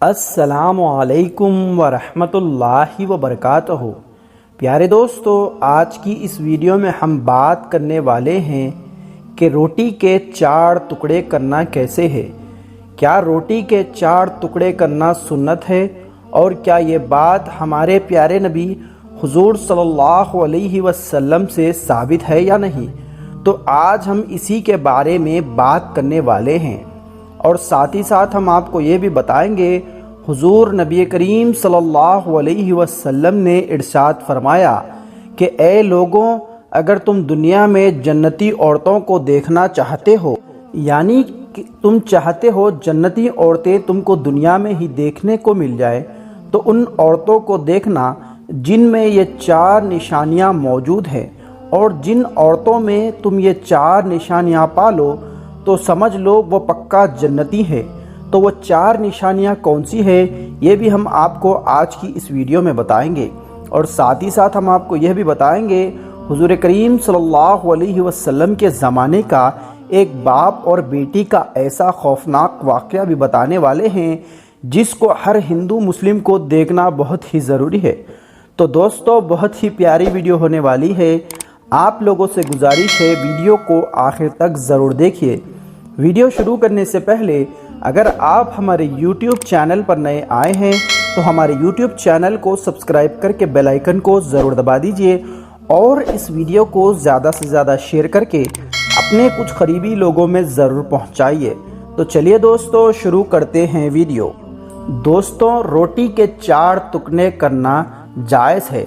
السلام علیکم ورحمۃ اللہ وبرکاتہ۔ پیارے دوستو، آج کی اس ویڈیو میں ہم بات کرنے والے ہیں کہ روٹی کے 4 ٹکڑے کرنا کیسے ہے۔ کیا روٹی کے 4 ٹکڑے کرنا سنت ہے، اور کیا یہ بات ہمارے پیارے نبی حضور صلی اللہ علیہ وسلم سے ثابت ہے یا نہیں؟ تو آج ہم اسی کے بارے میں بات کرنے والے ہیں، اور ساتھ ہی ساتھ ہم آپ کو یہ بھی بتائیں گے حضور نبی کریم صلی اللہ علیہ وسلم نے ارشاد فرمایا کہ اے لوگوں، اگر تم دنیا میں جنتی عورتوں کو دیکھنا چاہتے ہو، یعنی کہ تم چاہتے ہو جنتی عورتیں تم کو دنیا میں ہی دیکھنے کو مل جائے، تو ان عورتوں کو دیکھنا جن میں یہ 4 نشانیاں موجود ہیں، اور جن عورتوں میں تم یہ 4 نشانیاں پالو تو سمجھ لو وہ پکا جنتی ہے۔ تو وہ 4 نشانیاں کون سی ہے، یہ بھی ہم آپ کو آج کی اس ویڈیو میں بتائیں گے، اور ساتھ ہی ساتھ ہم آپ کو یہ بھی بتائیں گے حضور کریم صلی اللہ علیہ وسلم کے زمانے کا ایک باپ اور بیٹی کا ایسا خوفناک واقعہ بھی بتانے والے ہیں جس کو ہر ہندو مسلم کو دیکھنا بہت ہی ضروری ہے۔ تو دوستو، بہت ہی پیاری ویڈیو ہونے والی ہے، آپ لوگوں سے گزارش ہے ویڈیو کو آخر تک ضرور دیکھیے۔ ویڈیو شروع کرنے سے پہلے اگر آپ ہمارے یوٹیوب چینل پر نئے آئے ہیں تو ہمارے یوٹیوب چینل کو سبسکرائب کر کے بیل آئیکن کو ضرور دبا دیجئے، اور اس ویڈیو کو زیادہ سے زیادہ شیئر کر کے اپنے کچھ قریبی لوگوں میں ضرور پہنچائیے۔ تو چلیے دوستو، شروع کرتے ہیں ویڈیو۔ دوستو، روٹی کے 4 ٹکڑے کرنا جائز ہے۔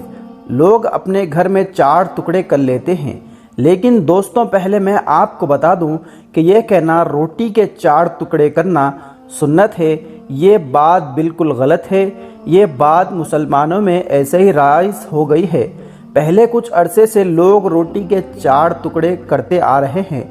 لوگ اپنے گھر میں 4 ٹکڑے کر لیتے ہیں، لیکن دوستوں پہلے میں آپ کو بتا دوں کہ یہ کہنا روٹی کے 4 ٹکڑے کرنا سنت ہے، یہ بات بالکل غلط ہے۔ یہ بات مسلمانوں میں ایسے ہی رائج ہو گئی ہے۔ پہلے کچھ عرصے سے لوگ روٹی کے 4 ٹکڑے کرتے آ رہے ہیں۔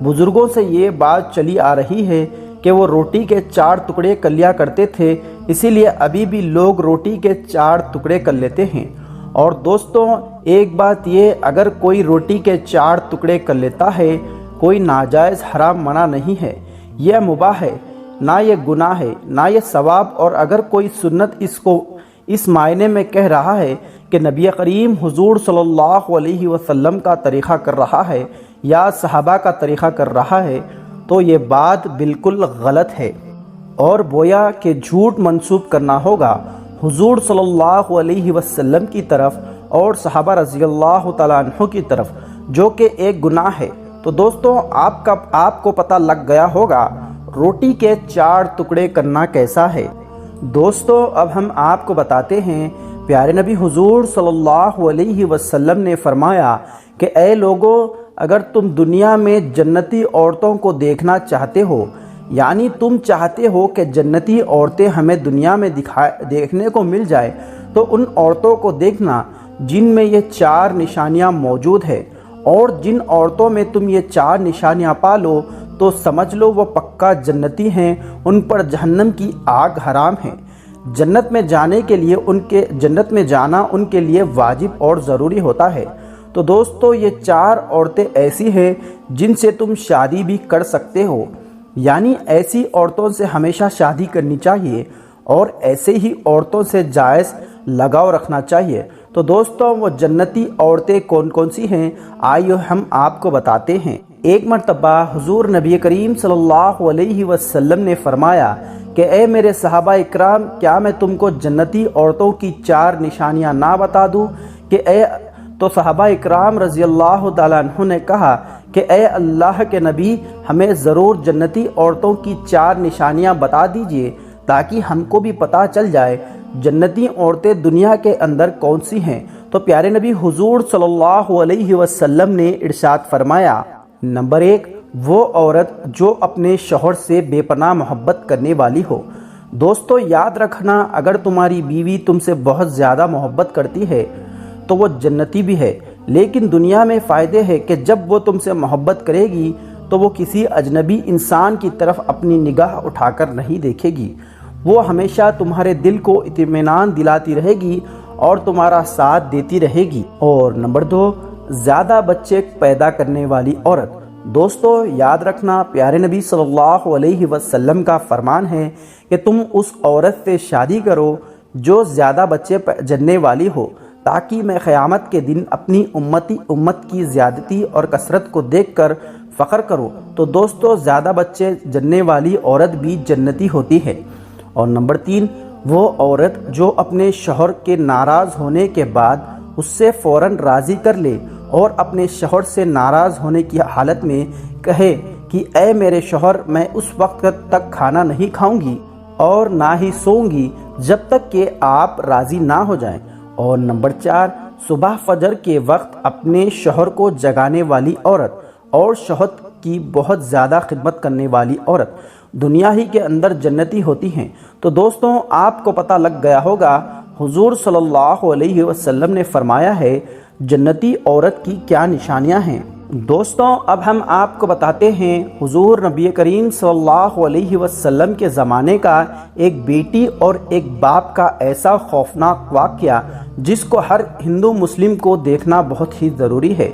بزرگوں سے یہ بات چلی آ رہی ہے کہ وہ روٹی کے 4 ٹکڑے کر لیا کرتے تھے، اسی لیے ابھی بھی لوگ روٹی کے 4 ٹکڑے کر لیتے ہیں۔ اور دوستوں، ایک بات یہ، اگر کوئی روٹی کے 4 ٹکڑے کر لیتا ہے، کوئی ناجائز حرام منع نہیں ہے، یہ مباح ہے، نہ یہ گناہ ہے نہ یہ ثواب۔ اور اگر کوئی سنت اس کو اس معنی میں کہہ رہا ہے کہ نبی کریم حضور صلی اللہ علیہ وسلم کا طریقہ کر رہا ہے یا صحابہ کا طریقہ کر رہا ہے، تو یہ بات بالکل غلط ہے، اور گویا کہ جھوٹ منسوب کرنا ہوگا حضور صلی اللہ علیہ وسلم کی طرف اور صحابہ رضی اللہ تعالیٰ عنہ کی طرف، جو کہ ایک گناہ ہے۔ تو دوستوں، آپ کو پتہ لگ گیا ہوگا روٹی کے 4 ٹکڑے کرنا کیسا ہے۔ دوستو، اب ہم آپ کو بتاتے ہیں، پیارے نبی حضور صلی اللہ علیہ وسلم نے فرمایا کہ اے لوگوں، اگر تم دنیا میں جنتی عورتوں کو دیکھنا چاہتے ہو، یعنی تم چاہتے ہو کہ جنتی عورتیں ہمیں دنیا میں دیکھنے کو مل جائے، تو ان عورتوں کو دیکھنا جن میں یہ 4 نشانیاں موجود ہیں، اور جن عورتوں میں تم یہ 4 نشانیاں پالو تو سمجھ لو وہ پکا جنتی ہیں، ان پر جہنم کی آگ حرام ہے۔ جنت میں جانے کے لیے جنت میں جانا ان کے لیے واجب اور ضروری ہوتا ہے۔ تو دوستو، یہ 4 عورتیں ایسی ہیں جن سے تم شادی بھی کر سکتے ہو، یعنی ایسی عورتوں سے ہمیشہ شادی کرنی چاہیے، اور ایسے ہی عورتوں سے جائز لگاؤ رکھنا چاہیے۔ تو دوستوں، وہ جنتی عورتیں کون کون سی ہیں، آئیے ہم آپ کو بتاتے ہیں۔ ایک مرتبہ حضور نبی کریم صلی اللہ علیہ وسلم نے فرمایا کہ اے میرے صحابہ اکرام، کیا میں تم کو جنتی عورتوں کی 4 نشانیاں نہ بتا دوں؟ تو صحابہ اکرام رضی اللہ تعالیٰ عنہ نے کہا کہ اے اللہ کے نبی، ہمیں ضرور جنتی عورتوں کی 4 نشانیاں بتا دیجئے، تاکہ ہم کو بھی پتہ چل جائے جنتی عورتیں دنیا کے اندر کون سی ہیں۔ تو پیارے نبی حضور صلی اللہ علیہ وسلم نے ارشاد فرمایا، نمبر 1، وہ عورت جو اپنے شوہر سے بے پناہ محبت کرنے والی ہو۔ دوستو، یاد رکھنا، اگر تمہاری بیوی تم سے بہت زیادہ محبت کرتی ہے تو وہ جنتی بھی ہے، لیکن دنیا میں فائدے ہے کہ جب وہ تم سے محبت کرے گی تو وہ کسی اجنبی انسان کی طرف اپنی نگاہ اٹھا کر نہیں دیکھے گی، وہ ہمیشہ تمہارے دل کو اطمینان دلاتی رہے گی اور تمہارا ساتھ دیتی رہے گی۔ اور نمبر 2، زیادہ بچے پیدا کرنے والی عورت۔ دوستو یاد رکھنا، پیارے نبی صلی اللہ علیہ وسلم کا فرمان ہے کہ تم اس عورت سے شادی کرو جو زیادہ بچے جننے والی ہو، تاکہ میں قیامت کے دن اپنی امت کی زیادتی اور کثرت کو دیکھ کر فخر کروں۔ تو دوستو زیادہ بچے جننے والی عورت بھی جنتی ہوتی ہے۔ اور نمبر 3، وہ عورت جو اپنے شوہر کے ناراض ہونے کے بعد اس سے فوراً راضی کر لے اور اپنے شوہر سے ناراض ہونے کی حالت میں کہے کہ اے میرے شوہر، میں اس وقت تک کھانا نہیں کھاؤں گی اور نہ ہی سوؤں گی جب تک کہ آپ راضی نہ ہو جائیں۔ اور نمبر 4، صبح فجر کے وقت اپنے شوہر کو جگانے والی عورت اور شوہر کی بہت زیادہ خدمت کرنے والی عورت دنیا ہی کے اندر جنتی ہوتی ہیں۔ تو دوستوں آپ کو پتہ لگ گیا ہوگا حضور صلی اللہ علیہ وسلم نے فرمایا ہے جنتی عورت کی کیا نشانیاں ہیں۔ دوستوں اب ہم آپ کو بتاتے ہیں حضور نبی کریم صلی اللہ علیہ وسلم کے زمانے کا ایک بیٹی اور ایک باپ کا ایسا خوفناک واقعہ جس کو ہر ہندو مسلم کو دیکھنا بہت ہی ضروری ہے۔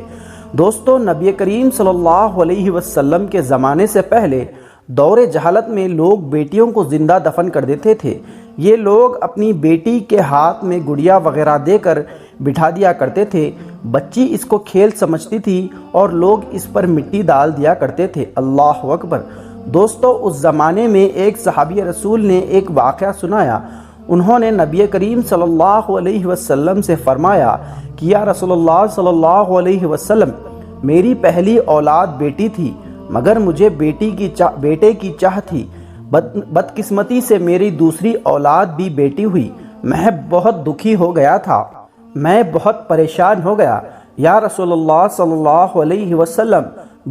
دوستو نبی کریم صلی اللہ علیہ وسلم کے زمانے سے پہلے دور جہالت میں لوگ بیٹیوں کو زندہ دفن کر دیتے تھے۔ یہ لوگ اپنی بیٹی کے ہاتھ میں گڑیا وغیرہ دے کر بٹھا دیا کرتے تھے۔ بچی اس کو کھیل سمجھتی تھی اور لوگ اس پر مٹی ڈال دیا کرتے تھے۔ اللہ اکبر۔ دوستو اس زمانے میں ایک صحابی رسول نے ایک واقعہ سنایا۔ انہوں نے نبی کریم صلی اللہ علیہ وسلم سے فرمایا کہ یا رسول اللہ صلی اللہ علیہ وسلم، میری پہلی اولاد بیٹی تھی مگر مجھے بیٹے کی چاہ تھی۔ بدقسمتی سے میری دوسری اولاد بھی بیٹی ہوئی۔ میں بہت دکھی ہو گیا تھا، میں بہت پریشان ہو گیا۔ یا رسول اللہ صلی اللہ علیہ وسلم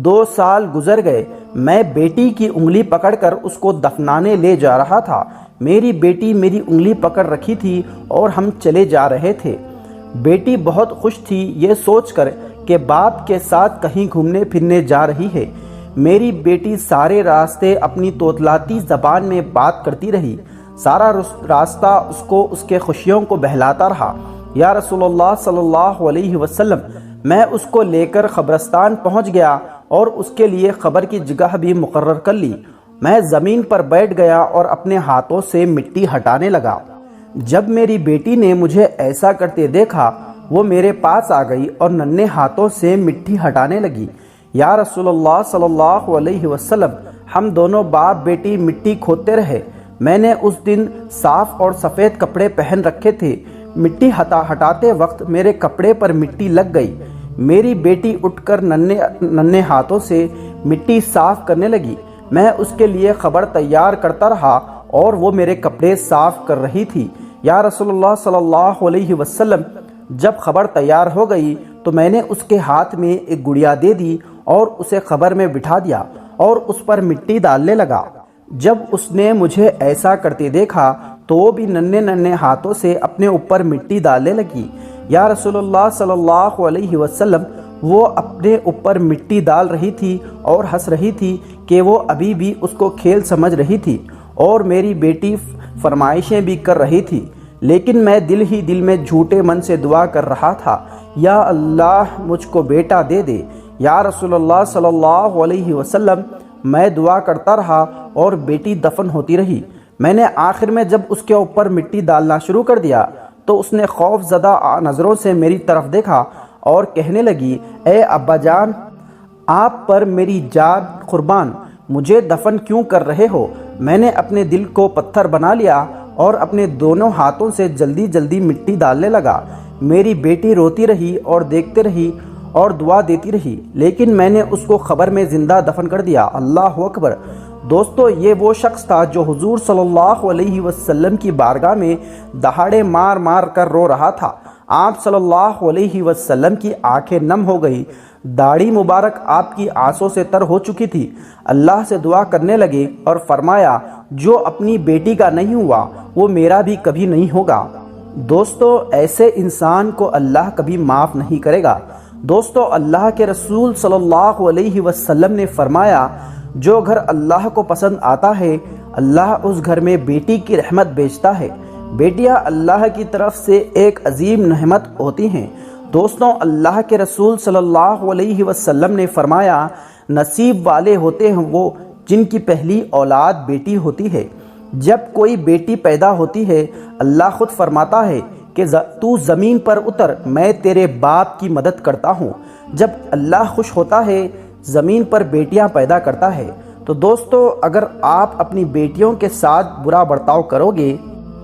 2 سال گزر گئے، میں بیٹی کی انگلی پکڑ کر اس کو دفنانے لے جا رہا تھا۔ میری بیٹی میری انگلی پکڑ رکھی تھی اور ہم چلے جا رہے تھے۔ بیٹی بہت خوش تھی یہ سوچ کر کہ باپ کے ساتھ کہیں گھومنے پھرنے جا رہی ہے۔ میری بیٹی سارے راستے اپنی توتلاتی زبان میں بات کرتی رہی۔ سارا راستہ اس کو اس کے خوشیوں کو بہلاتا رہا۔ یا رسول اللہ صلی اللہ علیہ وسلم، میں اس کو لے کر قبرستان پہنچ گیا اور اس کے لیے قبر کی جگہ بھی مقرر کر لی۔ میں زمین پر بیٹھ گیا اور اپنے ہاتھوں سے مٹی ہٹانے لگا۔ جب میری بیٹی نے مجھے ایسا کرتے دیکھا، وہ میرے پاس آ گئی اور ننھے ہاتھوں سے مٹی ہٹانے لگی۔ یا رسول اللہ صلی اللہ علیہ وسلم، ہم دونوں باپ بیٹی مٹی کھودتے رہے۔ میں نے اس دن صاف اور سفید کپڑے پہن رکھے تھے۔ مٹی ہٹاتے وقت میرے کپڑے پر مٹی لگ گئی۔ میری بیٹی اٹھ کر ننھے ہاتھوں سے مٹی صاف کرنے لگی۔ میں اس کے لیے خبر تیار کرتا رہا اور وہ میرے کپڑے صاف کر رہی تھی۔ یا رسول اللہ صلی اللہ علیہ وسلم، جب خبر تیار ہو گئی تو میں نے اس کے ہاتھ میں ایک گڑیا دے دی اور اسے خبر میں بٹھا دیا اور اس پر مٹی ڈالنے لگا۔ جب اس نے مجھے ایسا کرتے دیکھا تو وہ بھی ننھے ہاتھوں سے اپنے اوپر مٹی ڈالنے لگی۔ یا رسول اللہ صلی اللہ علیہ وسلم، وہ اپنے اوپر مٹی ڈال رہی تھی اور ہنس رہی تھی کہ وہ ابھی بھی اس کو کھیل سمجھ رہی تھی، اور میری بیٹی فرمائشیں بھی کر رہی تھی، لیکن میں دل ہی دل میں جھوٹے من سے دعا کر رہا تھا، یا اللہ مجھ کو بیٹا دے دے۔ یا رسول اللہ صلی اللہ علیہ وسلم، میں دعا کرتا رہا اور بیٹی دفن ہوتی رہی۔ میں نے آخر میں جب اس کے اوپر مٹی ڈالنا شروع کر دیا تو اس نے خوف زدہ نظروں سے میری طرف دیکھا اور کہنے لگی، اے ابا جان، آپ پر میری جان قربان، مجھے دفن کیوں کر رہے ہو؟ میں نے اپنے دل کو پتھر بنا لیا اور اپنے دونوں ہاتھوں سے جلدی جلدی مٹی ڈالنے لگا۔ میری بیٹی روتی رہی اور دیکھتے رہی اور دعا دیتی رہی، لیکن میں نے اس کو قبر میں زندہ دفن کر دیا۔ اللہ اکبر۔ دوستو یہ وہ شخص تھا جو حضور صلی اللہ علیہ وسلم کی بارگاہ میں دہاڑے مار مار کر رو رہا تھا۔ آپ صلی اللہ علیہ وسلم کی آنکھیں نم ہو گئی، داڑھی مبارک آپ کی آنسوں سے تر ہو چکی تھی۔ اللہ سے دعا کرنے لگے اور فرمایا، جو اپنی بیٹی کا نہیں ہوا وہ میرا بھی کبھی نہیں ہوگا۔ دوستو ایسے انسان کو اللہ کبھی معاف نہیں کرے گا۔ دوستو اللہ کے رسول صلی اللہ علیہ وسلم نے فرمایا، جو گھر اللہ کو پسند آتا ہے اللہ اس گھر میں بیٹی کی رحمت بھیجتا ہے۔ بیٹیاں اللہ کی طرف سے ایک عظیم نعمت ہوتی ہیں۔ دوستوں اللہ کے رسول صلی اللہ علیہ وسلم نے فرمایا، نصیب والے ہوتے ہیں وہ جن کی پہلی اولاد بیٹی ہوتی ہے۔ جب کوئی بیٹی پیدا ہوتی ہے اللہ خود فرماتا ہے کہ تو زمین پر اتر، میں تیرے باپ کی مدد کرتا ہوں۔ جب اللہ خوش ہوتا ہے زمین پر بیٹیاں پیدا کرتا ہے۔ تو دوستو، اگر آپ اپنی بیٹیوں کے ساتھ برا برتاؤ کرو گے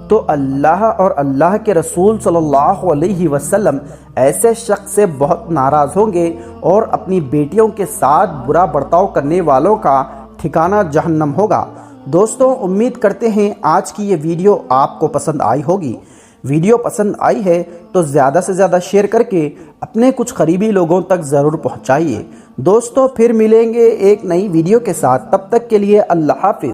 تو اللہ اور اللہ کے رسول صلی اللہ علیہ وسلم ایسے شخص سے بہت ناراض ہوں گے، اور اپنی بیٹیوں کے ساتھ برا برتاؤ کرنے والوں کا ٹھکانہ جہنم ہوگا۔ دوستو، امید کرتے ہیں آج کی یہ ویڈیو آپ کو پسند آئی ہوگی۔ ویڈیو پسند آئی ہے تو زیادہ سے زیادہ شیئر کر کے اپنے کچھ قریبی لوگوں تک ضرور پہنچائیے۔ دوستو، پھر ملیں گے ایک نئی ویڈیو کے ساتھ، تب تک کے لیے اللہ حافظ۔